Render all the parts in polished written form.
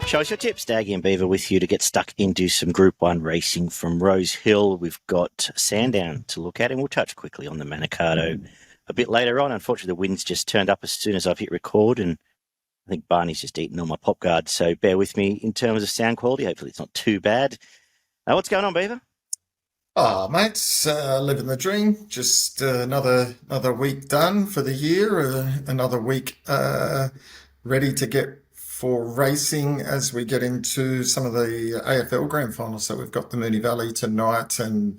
Show us your tips. Daggy and Beaver with you to get stuck into some Group 1 racing from Rosehill. We've got Sandown to look at, and we'll touch quickly on the Manaal a bit later on. Unfortunately, the wind's just turned up as soon as I've hit record, and I think Barney's just eaten all my pop guard, so bear with me in terms of sound quality. Hopefully it's not too bad. What's going on, Beaver? Ah, mates, living the dream. Just another week done for the year. Another week ready to get for racing as we get into some of the AFL grand finals. So we've got the Moonee Valley tonight and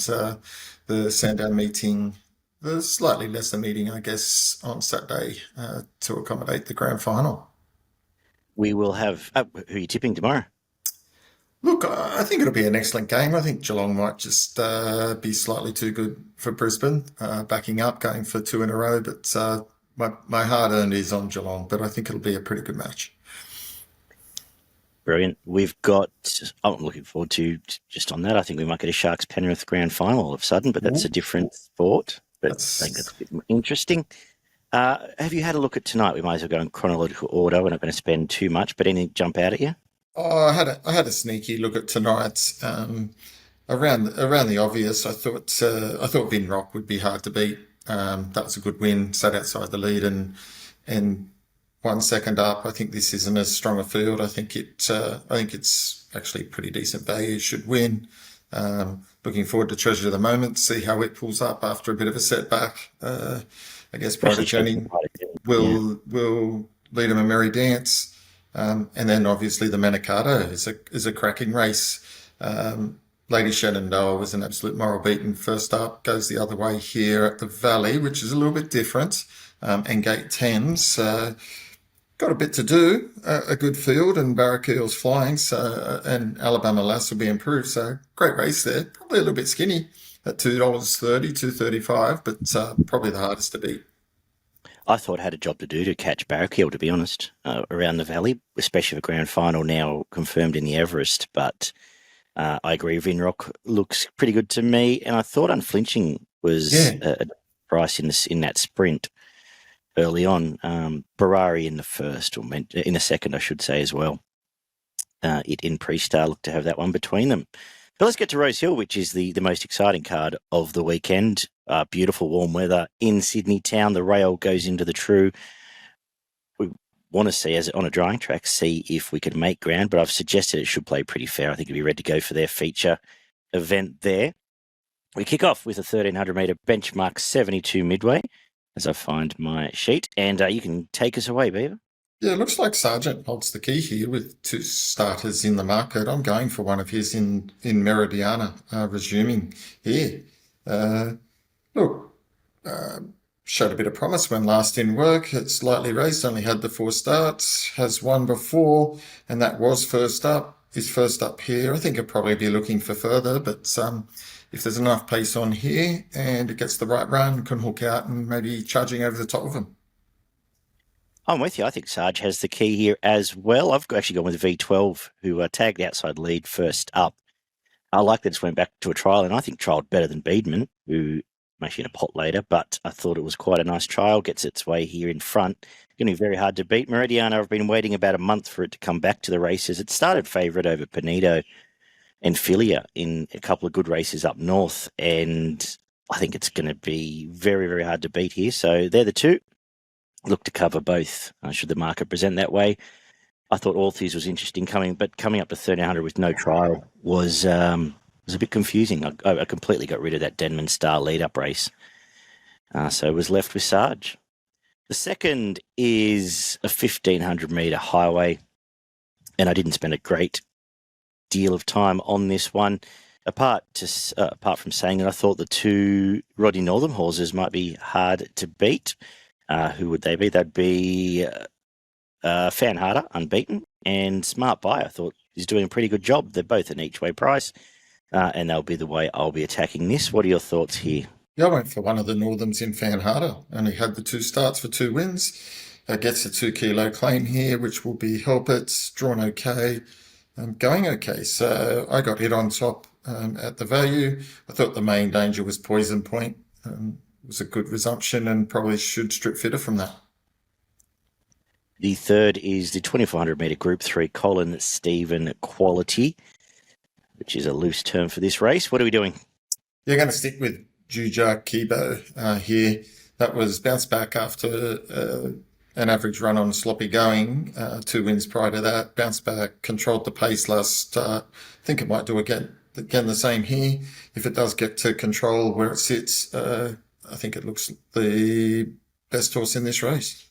the Sandown meeting, the slightly lesser meeting, I guess, on Saturday to accommodate the grand final. We will have... who are you tipping tomorrow? Look, I think it'll be an excellent game. I think Geelong might just be slightly too good for Brisbane, backing up, going for two in a row. But my hard-earned is on Geelong, but I think it'll be a pretty good match. Brilliant. We've got... I'm looking forward to, just on that, I think we might get a Sharks-Penrith grand final all of a sudden, but that's a different sport. But I think that's a bit interesting. Have you had a look at tonight? We might as well go in chronological order. We're not going to spend too much, but anything jump out at you? Oh, I had a sneaky look at tonight. Around the obvious, I thought Vinrock would be hard to beat. That was a good win. Sat outside the lead and 1 second up. I think this isn't as strong a field. I think it's actually pretty decent value. Should win. Looking forward to Treasure of the Moment. See how it pulls up after a bit of a setback. I guess Private Journey will lead him a merry dance. And then obviously the Manikato is a cracking race. Lady Shenandoah was an absolute moral beaten first up, goes the other way here at the Valley, which is a little bit different. And Gate 10's got a bit to do, a good field, and Barracuda's flying, so and Alabama Lass will be improved. So great race there. Probably a little bit skinny at $2.30, $2.35, but probably the hardest to beat. I thought it had a job to do to catch Barracuda, to be honest, around the Valley, especially for grand final now confirmed in the Everest. But I agree, Vinrock looks pretty good to me, and I thought Unflinching was a price in that sprint early on. Barari in the first, or in the second, I should say, as well. It in pre-star looked to have that one between them. But let's get to Rosehill, which is the most exciting card of the weekend. Beautiful warm weather in Sydney town. The rail goes into the True. We want to see, as on a drying track, see if we can make ground, but I've suggested it should play pretty fair. I think it'll be ready to go for their feature event there. We kick off with a 1,300-metre benchmark 72 midway, as I find my sheet, and you can take us away, Beaver. Yeah, it looks like Sargent holds the key here with two starters in the market. I'm going for one of his in Meridiana, resuming here. Look, showed a bit of promise when last in work. It's lightly raced, only had the 4 starts, has won before, and that was first up. Is first up here. I think I'll probably be looking for further, but if there's enough pace on here and it gets the right run, can hook out and maybe charging over the top of him. I'm with you. I think Sarge has the key here as well. I've actually gone with Vetwelve, who tagged outside lead first up. I like that it's went back to a trial, and I think trialled better than Beedman, who actually in a pot later, but I thought it was quite a nice trial. Gets its way here in front. Going to be very hard to beat. Meridiana, I've been waiting about a month for it to come back to the races. It started favourite over Pinedo and Filia in a couple of good races up north, and I think it's going to be very, very hard to beat here. So they're the two. Look to cover both, should the market present that way. I thought Orthies was interesting coming up to 1,300 with no trial was a bit confusing. I completely got rid of that Denman Star lead-up race. So it was left with Sarge. The second is a 1,500-metre highway, and I didn't spend a great deal of time on this one. Apart from saying that I thought the two Rodney Northam horses might be hard to beat. Who would they be? They'd be Fan Harder, unbeaten, and Smart Buy. I thought he's doing a pretty good job. They're both an each-way price, and they'll be the way I'll be attacking this. What are your thoughts here? Yeah, I went for one of the Northams in Fan Harder, and he had the 2 starts for 2 wins. Gets a 2-kilo claim here, which will be help it, drawn okay, going okay. So I got hit on top at the value. I thought the main danger was Poison Point. It was a good resumption and probably should strip fitter from that. The third is the 2,400 metre Group 3 Colin Stephen Quality, which is a loose term for this race. What are we doing? You're going to stick with Juja Kibo here. That was bounced back after an average run on sloppy going. 2 wins prior to that. Bounced back, controlled the pace last start. I think it might do again the same here. If it does get to control where it sits, I think it looks the best horse in this race.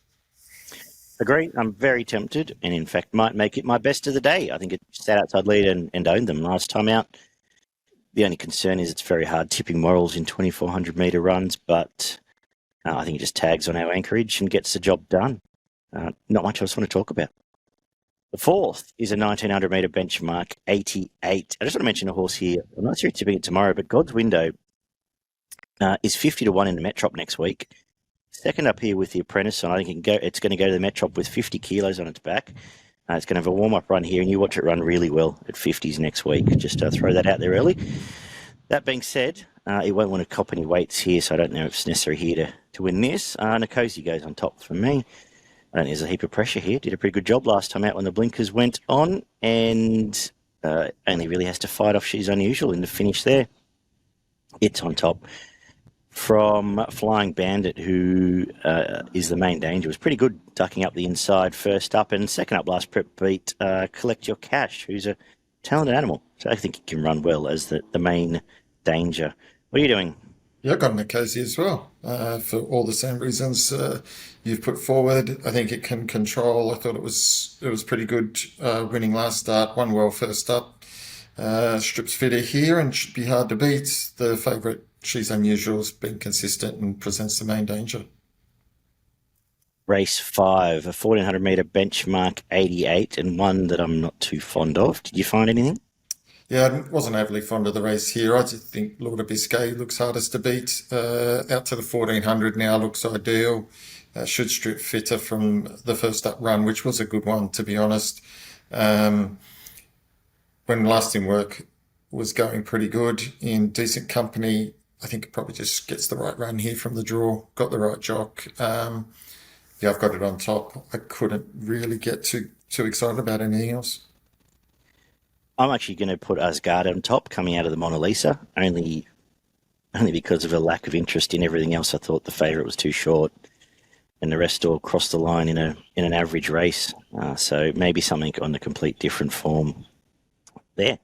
Agree. I'm very tempted, and in fact might make it my best of the day. I think it sat outside lead and owned them last time out. The only concern is it's very hard tipping morals in 2,400 metre runs, but I think it just tags on our anchorage and gets the job done. Not much else I want to talk about. The fourth is a 1,900 metre benchmark 88. I just want to mention a horse here. I'm not sure if tipping it tomorrow, but God's Window is 50 to 1 in the Metrop next week. Second up here with the Apprentice, and I think it's going to go to the Metrop with 50 kilos on its back. It's going to have a warm-up run here, and you watch it run really well at 50s next week. Just throw that out there early. That being said, it won't want to cop any weights here, so I don't know if it's necessary here to win this. Nikosi goes on top for me. I don't think there's a heap of pressure here. Did a pretty good job last time out when the blinkers went on, and only really has to fight off She's Unusual in the finish there. It's on top. From Flying Bandit, who is the main danger, was pretty good ducking up the inside first up, and second up last prep beat Collect Your Cash, who's a talented animal. So I think he can run well as the main danger. What are you doing? Yeah, I got Nikosi as well, for all the same reasons you've put forward. I think it can control. I thought it was pretty good winning last start, won well first up. Strips fitter here and should be hard to beat. The favourite, She's Unusual, has been consistent and presents the main danger. Race 5, a 1,400 metre benchmark 88, and one that I'm not too fond of. Did you find anything? Yeah, I wasn't overly fond of the race here. I just think Lord of Biscay looks hardest to beat. Out to the 1,400 now looks ideal. Should strip fitter from the first up run, which was a good one, to be honest. When Lasting Work was going pretty good in decent company, I think it probably just gets the right run here from the draw. Got the right jock. Yeah, I've got it on top. I couldn't really get too excited about anything else. I'm actually going to put Asgard on top, coming out of the Mona Lisa, only because of a lack of interest in everything else. I thought the favourite was too short, and the rest all crossed the line in an average race. So maybe something on the complete different form there.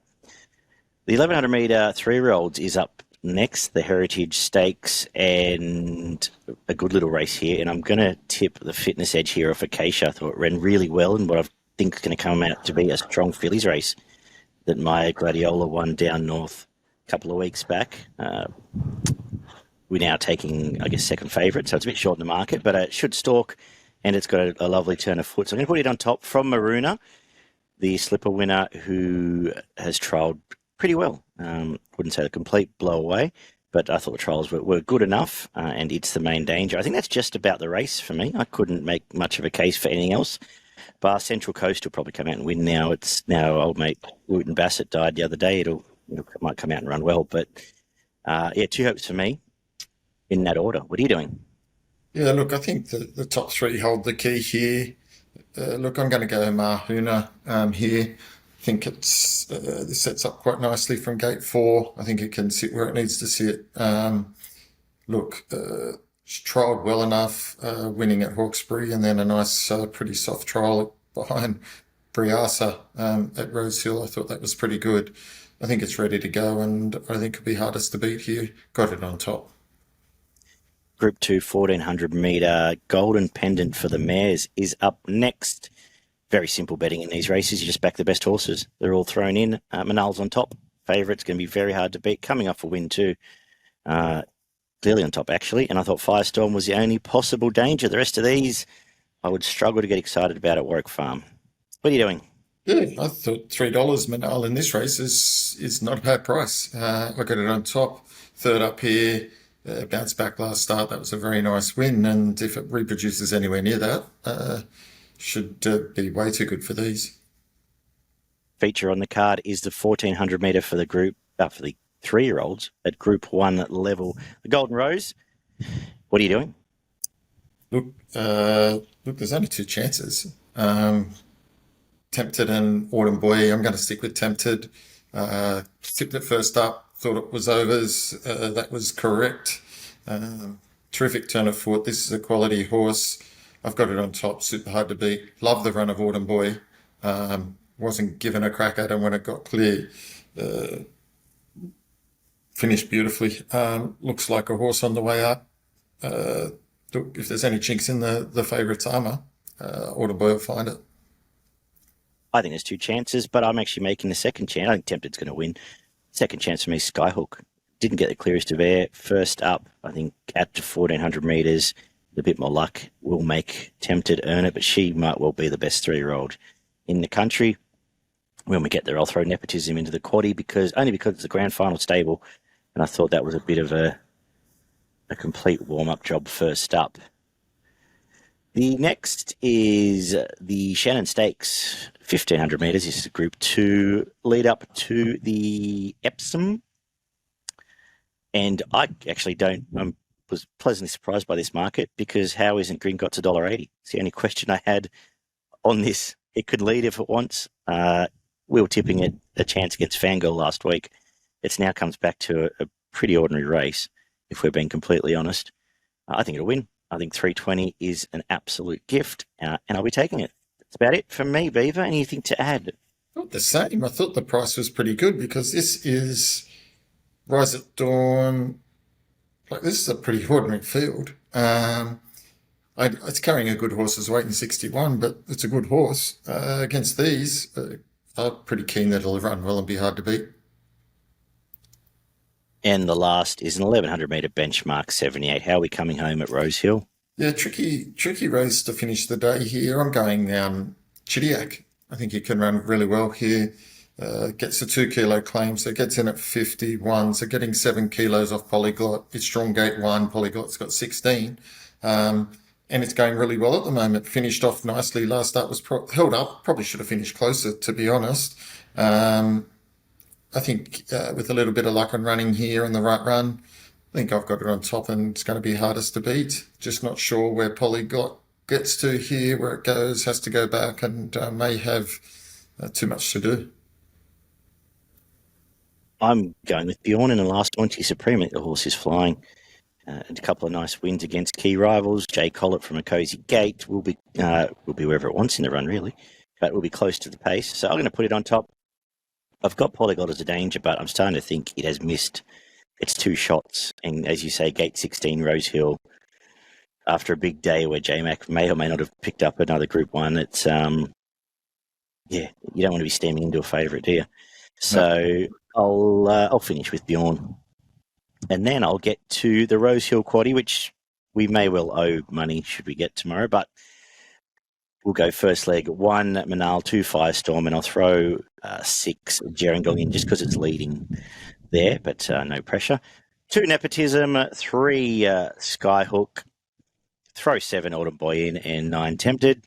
The 1,100 metre 3-year-olds is up next, the Heritage Stakes, and a good little race here. And I'm going to tip the Fitness Edge here off Acacia. I thought it ran really well, and what I think is going to come out to be a strong fillies race that Maya Gladiola won down north a couple of weeks back. We're now taking, I guess, second favourite, so it's a bit short in the market, but it should stalk, and it's got a lovely turn of foot. So I'm going to put it on top from Maruna, the slipper winner, who has trialled pretty well. Wouldn't say the complete blow away, but I thought the trials were good enough, and it's the main danger. I think that's just about the race for me. I couldn't make much of a case for anything else. Bar Central Coast will probably come out and win now. It's now old mate Wooten Bassett died the other day. It might come out and run well, but yeah, 2 hopes for me in that order. What are you doing? Yeah, look, I think the top 3 hold the key here. Look, I'm going to go Mahuna here. I think this sets up quite nicely from gate 4. I think it can sit where it needs to sit. Look, she trialled well enough, winning at Hawkesbury, and then a nice, pretty soft trial behind Briasa at Rosehill. I thought that was pretty good. I think it's ready to go, and I think it'll be hardest to beat here. Got it on top. Group 2 1,400 metre Golden Pendant for the mares is up next. Very simple betting in these races. You just back the best horses. They're all thrown in. Manaal's on top. Favourite's going to be very hard to beat. Coming off a win too. Clearly on top, actually. And I thought Firestorm was the only possible danger. The rest of these, I would struggle to get excited about at Warwick Farm. What are you doing? Yeah, I thought $3 Manaal in this race is not a bad price. I got it on top. Third up here. Bounced back last start. That was a very nice win. And if it reproduces anywhere near that, should be way too good for these. Feature on the card is the 1,400 metre for the group, for the 3-year-olds at Group 1 level. The Golden Rose. What are you doing? Look, there's only 2 chances. Tempted and Autumn Boy. I'm going to stick with Tempted. Tipped it first up. Thought it was overs. That was correct. Terrific turn of foot. This is a quality horse. I've got it on top. Super hard to beat. Love the run of Autumn Boy. Wasn't given a crack at him when it got clear. Finished beautifully. Looks like a horse on the way up. Look, if there's any chinks in the favourite's armour, Autumn Boy will find it. I think there's two chances, but I'm actually making the second chance. I think Tempted's going to win. Second chance for me, Skyhook. Didn't get the clearest of air. First up, I think at 1,400 metres, a bit more luck will make Tempted earn it, but she might well be the best 3-year-old in the country. When we get there, I'll throw Nepotism into the quaddie only because it's a grand final stable, and I thought that was a bit of a complete warm-up job first up. The next is the Shannon Stakes, 1,500 metres. This is a Group 2 lead up to the Epsom. And I actually was pleasantly surprised by this market because how isn't Gringotts $1.80? It's the only question I had on this. It could lead if it wants. We were tipping it a chance against Fangirl last week. It now comes back to a pretty ordinary race, if we're being completely honest. I think it'll win. I think 320 is an absolute gift, and I'll be taking it. That's about it from me, Beaver. Anything to add? Not the same. I thought the price was pretty good because this is Rise at Dawn. Like, this is a pretty ordinary field. It's carrying a good horse's weight in 61, but it's a good horse. Against these, I'm pretty keen that it'll run well and be hard to beat. And the last is an 1,100 metre benchmark 78. How are we coming home at Rosehill? Yeah, tricky race to finish the day here. I'm going Chidiac. I think he can run really well here. Gets a 2 kilo claim, so gets in at 51. So getting 7 kilos off Polyglot. It's strong gate 1. Polyglot's got 16. And it's going really well at the moment. Finished off nicely. Last start was held up. Probably should have finished closer, to be honest. I think with a little bit of luck on running here and the right run, I think I've got it on top and it's going to be hardest to beat. Just not sure where Polyglot gets to here, where it goes, has to go back and may have too much to do. I'm going with Bjorn in the last 20 Supreme. I think the horse is flying. And a couple of nice wins against key rivals. Jay Collett from a Cozy Gate will be wherever it wants in the run, really. But will be close to the pace. So I'm going to put it on top. I've got Polyglot as a danger, but I'm starting to think it has missed its 2 shots. And as you say, gate 16, Rosehill, after a big day where J-Mac may or may not have picked up another Group 1, it's, you don't want to be steaming into a favourite, do you? So no. I'll finish with Bjorn. And then I'll get to the Rosehill quaddie, which we may well owe money should we get tomorrow, but we'll go first leg, 1 Manaal, 2 Firestorm, and I'll throw 6 Gerringong in just because it's leading there, but no pressure. 2 Nepotism, 3 Skyhook, throw 7 Autumn Boy in, and 9 Tempted.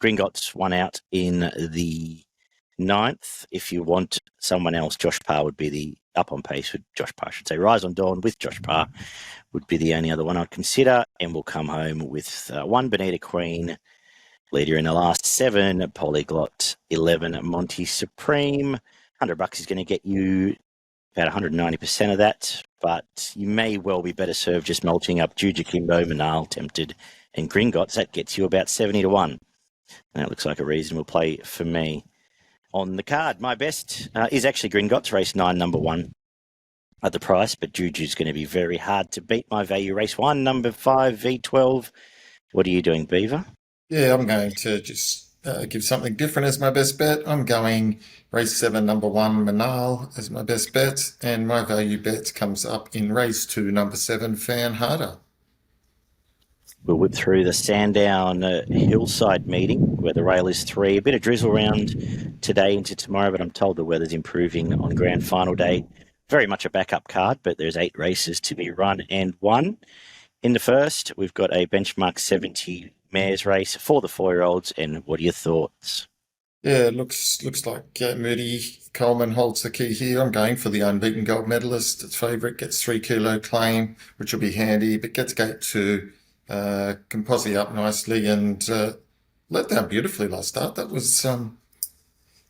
Gringotts 1 out in the 9th. If you want someone else, Josh Parr would be the up on pace with Josh Parr, I should say. Rise on Dawn with Josh Parr would be the only other one I'd consider, and we'll come home with 1 Bonita Queen, leader in the last 7, Polyglot, 11 Monty Supreme. $100 is going to get you about 190% of that, but you may well be better served just mulching up Juju Kimbo, Manaal, Tempted, and Gringotts. That gets you about 70 to 1. And that looks like a reasonable play for me. On the card, my best is actually Gringotts, race 9, number 1 at the price, but Juju's going to be very hard to beat. My value, race 1, number 5, Vetwelve. What are you doing, Beaver? Yeah, I'm going to just give something different as my best bet. I'm going race 7, number 1, Manaal as my best bet, and my value bet comes up in race 2, number 7, Fan Harder. We'll whip through the Sandown Hillside meeting where the rail is 3. A bit of drizzle around today into tomorrow, but I'm told the weather's improving on grand final day. Very much a backup card, but there's 8 races to be run and won. In the first, we've got a benchmark 70 mares race for the 4-year-olds. And what are your thoughts? Yeah, it looks like Moody Coleman holds the key here. I'm going for the unbeaten gold medalist. Its favourite gets 3 kilo claim, which will be handy, but gets gate 2. Can posse up nicely and let down beautifully last start. That was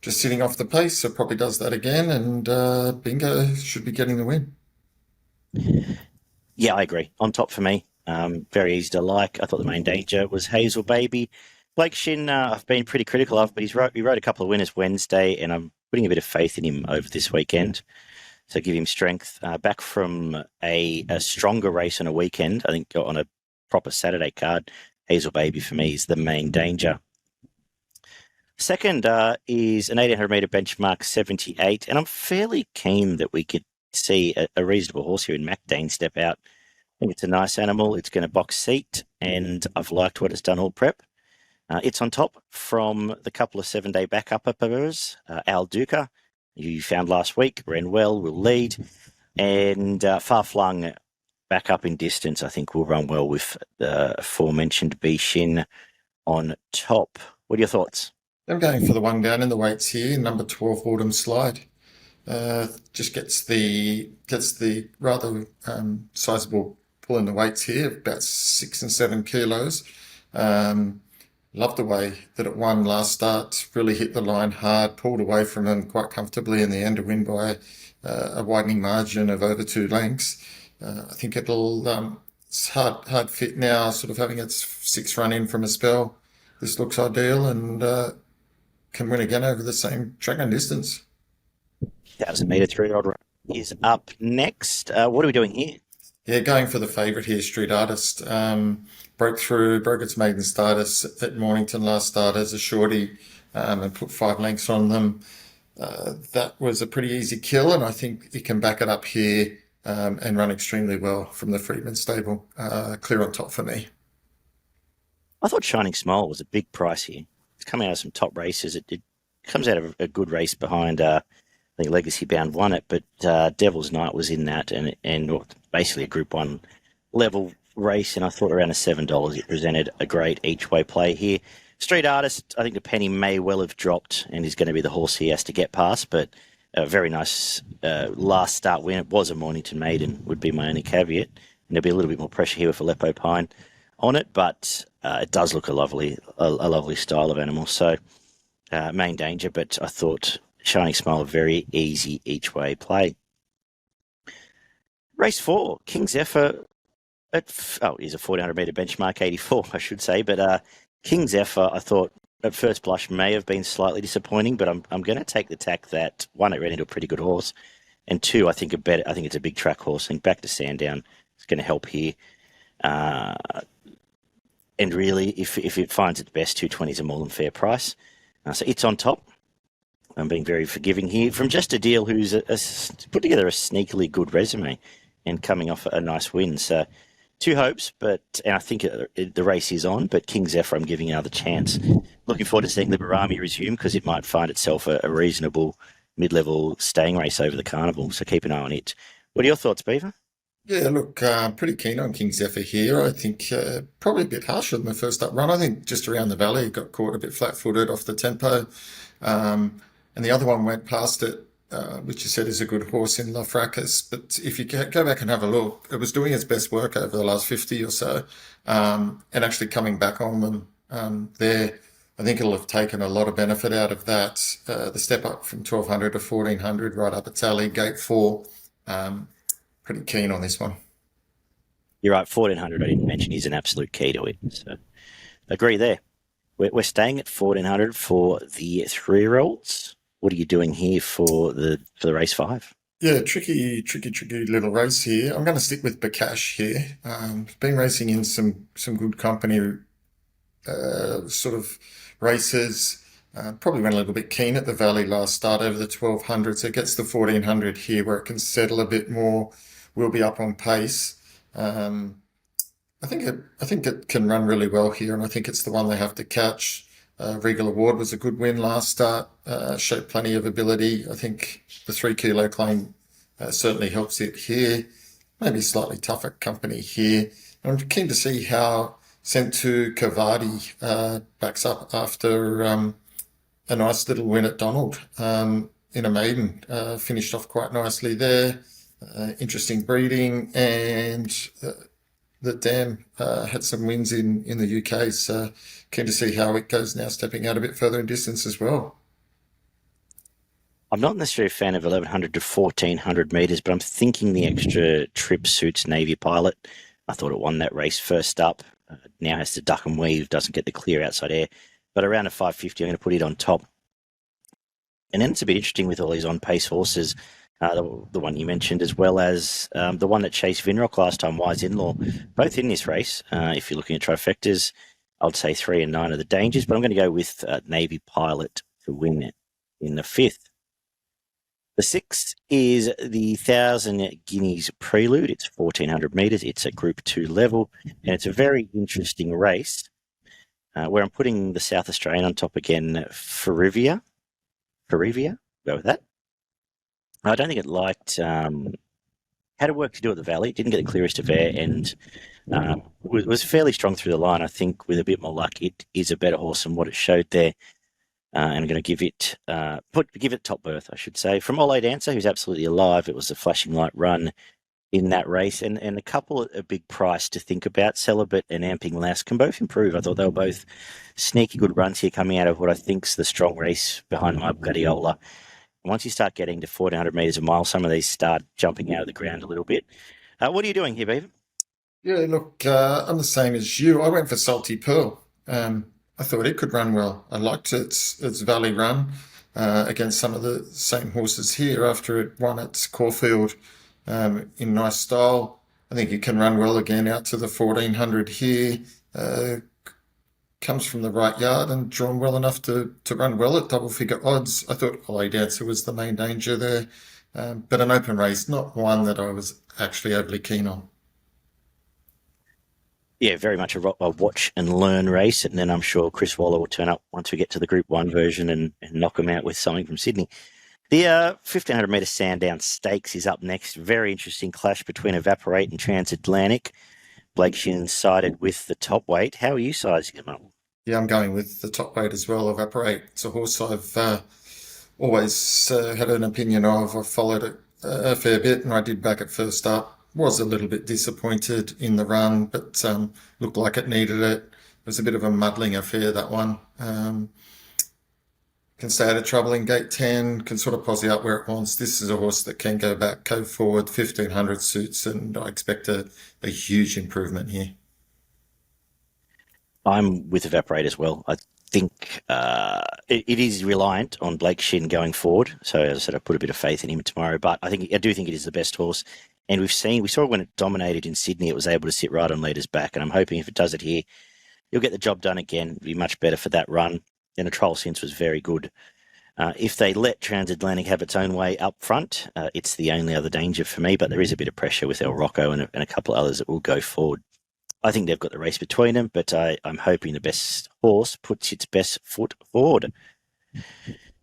just sitting off the pace, so probably does that again, and bingo, should be getting the win. Yeah, I agree. On top for me. Very easy to like. I thought the main danger was Hazel Baby. Blake Shin, I've been pretty critical of, but he rode a couple of winners Wednesday, and I'm putting a bit of faith in him over this weekend. So give him strength. Back from a stronger race on a weekend, I think on a proper Saturday card, Hazel Baby for me is the main danger. Second is an 1800 metre benchmark 78, and I'm fairly keen that we could see a reasonable horse here in Mac Dane step out. I think it's a nice animal. It's going to box seat, and I've liked what it's done all prep. It's on top from the couple of 7-day backup uppers. Al Duca, who you found last week, ran well, will lead, and Far Flung back up in distance, I think will run well with the aforementioned Bishin on top. What are your thoughts? I'm going for the one down in the weights here, number 12 Autumn Slide. Just gets the rather sizable pull in the weights here, about 6 and 7 kilos. Loved the way that it won last start, really hit the line hard, pulled away from them quite comfortably in the end to win by a widening margin of over 2 lengths. I think it's hard fit now, sort of having its 6th run in from a spell. This looks ideal and can win again over the same track and distance. 1,000-metre 3-year-old is up next. What are we doing here? Yeah, going for the favourite here, Street Artist. Broke its maiden status at Mornington last start as a shorty and put 5 lengths on them. That was a pretty easy kill, and I think it can back it up here and run extremely well from the Freedman stable. Clear on top for me. I thought Shining Smile was a big price here. It's coming out of some top races. It comes out of a good race behind, I think Legacy Bound won it, but Devil's Night was in that and basically a Group 1 level race, and I thought around $7 it presented a great each-way play here. Street Artist, I think the penny may well have dropped and is going to be the horse he has to get past, but a very nice last start win. It was a Mornington maiden, would be my only caveat, and there'll be a little bit more pressure here with Aleppo Pine on it, but it does look a lovely style of animal. So main danger, but I thought Shining Smile a very easy each-way play. Race 4, King Zephyr. He's a 1,400-metre benchmark, 84, I should say. But King Zephyr, I thought at first blush may have been slightly disappointing, but I'm going to take the tack that, 1, it ran into a pretty good horse, and 2, I think it's a big track horse. I think back to Sandown is going to help here. And really, if it finds its best, 220 is a more than fair price. So it's on top. I'm being very forgiving here from Just a Deal, who's put together a sneakily good resume and coming off a nice win. So 2 hopes, and I think the race is on, but King Zephyr I'm giving another chance. Looking forward to seeing Liberami resume because it might find itself a reasonable mid-level staying race over the carnival, so keep an eye on it. What are your thoughts, Beaver? Yeah, look, pretty keen on King Zephyr here. I think probably a bit harsher than the first up run. I think just around the valley, it got caught a bit flat-footed off the tempo. And the other one went past it, which you said is a good horse in La Fracas. But if you go back and have a look, it was doing its best work over the last 50 or so. And actually coming back on them there, I think it'll have taken a lot of benefit out of that. The step up from 1,200 to 1,400 right up its alley, gate 4. Pretty keen on this one. You're right, 1,400 I didn't mention is an absolute key to it. So agree there. We're staying at 1,400 for the 3-year-olds. What are you doing here for the race 5? Yeah, tricky little race here. I'm going to stick with Bakash here. Been racing in some good company sort of races. Probably went a little bit keen at the Valley last start over the 1,200, so it gets the 1,400 here where it can settle a bit more. We'll be up on pace. I think it can run really well here, and I think it's the one they have to catch. Regal Award was a good win last start, showed plenty of ability. I think the 3 kilo claim certainly helps it here. Maybe slightly tougher company here. I'm keen to see how Sentu Kavadi backs up after a nice little win at Donald in a maiden. Finished off quite nicely there. Interesting breeding, and that Dan had some wins in the UK. So keen to see how it goes now, stepping out a bit further in distance as well. I'm not necessarily a fan of 1100 to 1400 metres, but I'm thinking the extra trip suits Navy Pilot. I thought it won that race first up. Now has to duck and weave, doesn't get the clear outside air. But around a 550, I'm going to put it on top. And then it's a bit interesting with all these on-pace horses, the one you mentioned, as well as the one that chased Vinrock last time, Wise In-Law, both in this race. If you're looking at trifectas, I'd say 3 and 9 are the dangers, but I'm going to go with Navy Pilot to win it in the 5th. The 6th is the 1,000 Guineas Prelude. It's 1,400 metres. It's a Group 2 level, and it's a very interesting race where I'm putting the South Australian on top again, Farivia. Go with that. I don't think it liked had a work to do at the Valley. It didn't get the clearest of air and was fairly strong through the line. I think with a bit more luck, it is a better horse than what it showed there. And I'm going to give it top berth, I should say. From Ole Dancer, who's absolutely alive, it was a flashing light run in that race. And a couple at a big price to think about. Celibate and Amping Lass can both improve. I thought they were both sneaky good runs here coming out of what I think's the strong race behind my Guardiola. Once you start getting to 1,400 metres a mile, some of these start jumping out of the ground a little bit. What are you doing here, Beaver? Yeah, look, I'm the same as you. I went for Salty Pearl. I thought it could run well. I liked its Valley run against some of the same horses here after it won at Caulfield in nice style. I think it can run well again out to the 1,400 here. Comes from the right yard and drawn well enough to run well at double figure odds. I thought Ole Dancer was the main danger there, but an open race, not one that I was actually overly keen on. Yeah, very much a watch and learn race, and then I'm sure Chris Waller will turn up once we get to the Group 1 version and knock him out with something from Sydney. The 1,500 metre Sandown Stakes is up next. Very interesting clash between Evaporate and Transatlantic. Blake Shin sided with the top weight. How are you sizing him up? Yeah, I'm going with the top weight as well. Evaporate. It's a horse I've always had an opinion of. I've followed it a fair bit, and I did back it first up. Was a little bit disappointed in the run, but looked like it needed it. It was a bit of a muddling affair, that one. Can stay out of trouble in gate 10, can sort of posse up where it wants. This is a horse that can go back, go forward, 1,500 suits, and I expect a huge improvement here. I'm with Evaporate as well. I think it is reliant on Blake Shin going forward. So as I said, I put a bit of faith in him tomorrow, but I do think it is the best horse. And we saw when it dominated in Sydney, it was able to sit right on leaders back. And I'm hoping if it does it here, you'll get the job done again. It'll be much better for that run. And the trial since was very good. If they let Transatlantic have its own way up front, it's the only other danger for me. But there is a bit of pressure with El Rocco and a couple of others that will go forward. I think they've got the race between them, but I'm hoping the best horse puts its best foot forward.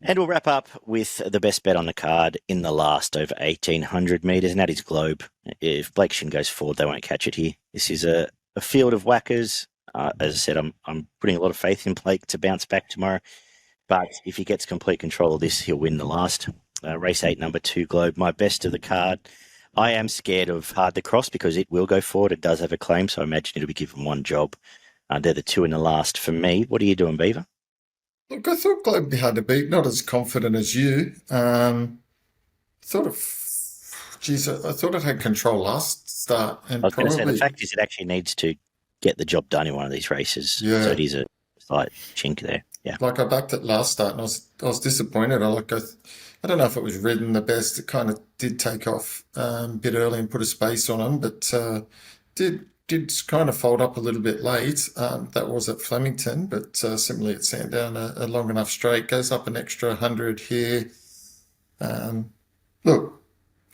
And we'll wrap up with the best bet on the card in the last over 1,800 metres, and that is Globe. If Blake Shin goes forward, they won't catch it here. This is a field of whackers. As I said, I'm putting a lot of faith in Blake to bounce back tomorrow. But if he gets complete control of this, he'll win the last. Race 8, number 2, Globe, my best of the card. I am scared of Hard to Cross because it will go forward. It does have a claim, so I imagine it'll be given one job. They're the 2 in the last for me. What are you doing, Beaver? Look, I thought Globe would be hard to beat, not as confident as you. I thought it had control last start. And I was going to say, the fact is it actually needs to get the job done in one of these races. Yeah. So it is a slight chink there. Yeah. Like I backed it last start and I was disappointed. I don't know if it was ridden the best. It kind of did take off a bit early and put a space on him, but did kind of fold up a little bit late. That was at Flemington, but similarly at Sandown, a long enough straight. Goes up an extra 100 here. Look,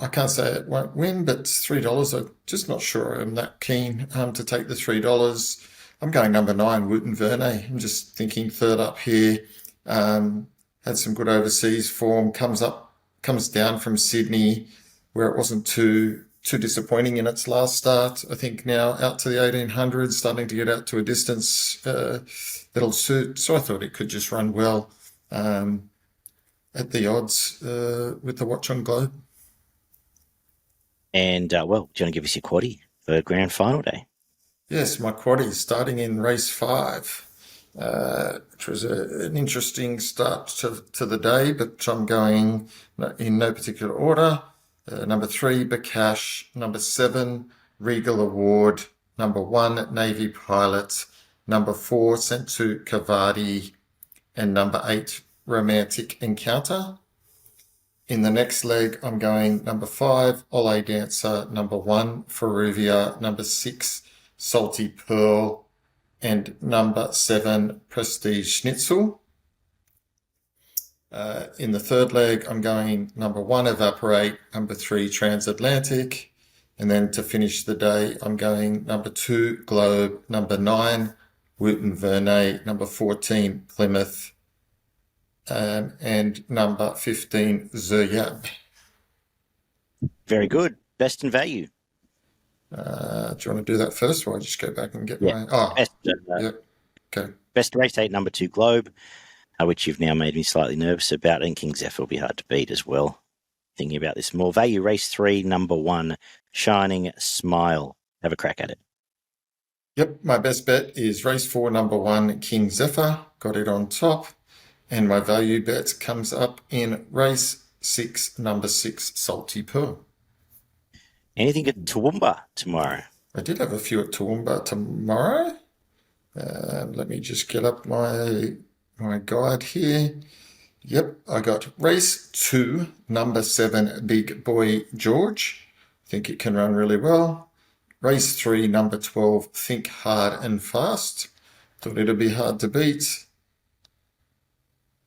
I can't say it won't win, but $3, I'm just not sure I'm that keen to take the $3. I'm going number 9, Wooten Verne. I'm just thinking third up here. Had some good overseas form, comes down from Sydney, where it wasn't too disappointing in its last start. I think now out to the 1,800s, starting to get out to a distance that'll suit. So I thought it could just run well at the odds with the watch on Globe. And, do you want to give us your quaddie for grand final day? Yes, my quaddy starting in race 5, which was an interesting start to the day, but I'm going in no particular order. Number 3, Bakash. Number 7, Regal Award. Number 1, Navy Pilot. Number 4, Sent to Cavadi. And number 8, Romantic Encounter. In the next leg, I'm going number 5, Ole Dancer, number 1, Feruvia, number 6, Salty Pearl, and number 7, Prestige Schnitzel. In the third leg, I'm going number 1, Evaporate, number 3, Transatlantic, and then to finish the day, I'm going number 2, Globe, number 9, Wootton Vernay, number 14, Plymouth, and number 15, Zeryab. Very good. Best in value. Do you want to do that first, or I just go back and get Yeah. my... Oh, Best, yep. Okay. best race 8, number 2, Globe, which you've now made me slightly nervous about, and King Zephyr will be hard to beat as well. Thinking about this more. Value race 3, number 1, Shining Smile. Have a crack at it. Yep, my best bet is race 4, number 1, King Zephyr. Got it on top. And my value bet comes up in race 6, number 6, Salty Pearl. Anything at Toowoomba tomorrow? I did have a few at Toowoomba tomorrow. Let me just get up my guide here. Yep, I got race 2, number 7, Big Boy George. I think it can run really well. Race 3, number 12, Think Hard and Fast. Thought it'd be hard to beat.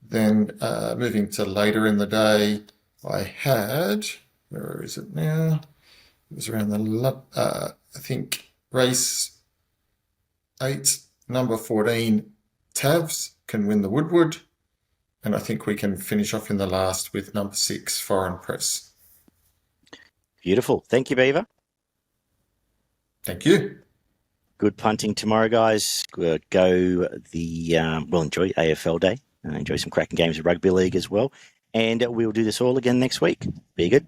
Then moving to later in the day, I had, where is it now? It was around the, I think, race 8, number 14, Tavs can win the Woodward. And I think we can finish off in the last with number 6, Foreign Press. Beautiful. Thank you, Beaver. Thank you. Good punting tomorrow, guys. Enjoy AFL Day. Enjoy some cracking games of rugby league as well. And we'll do this all again next week. Be good.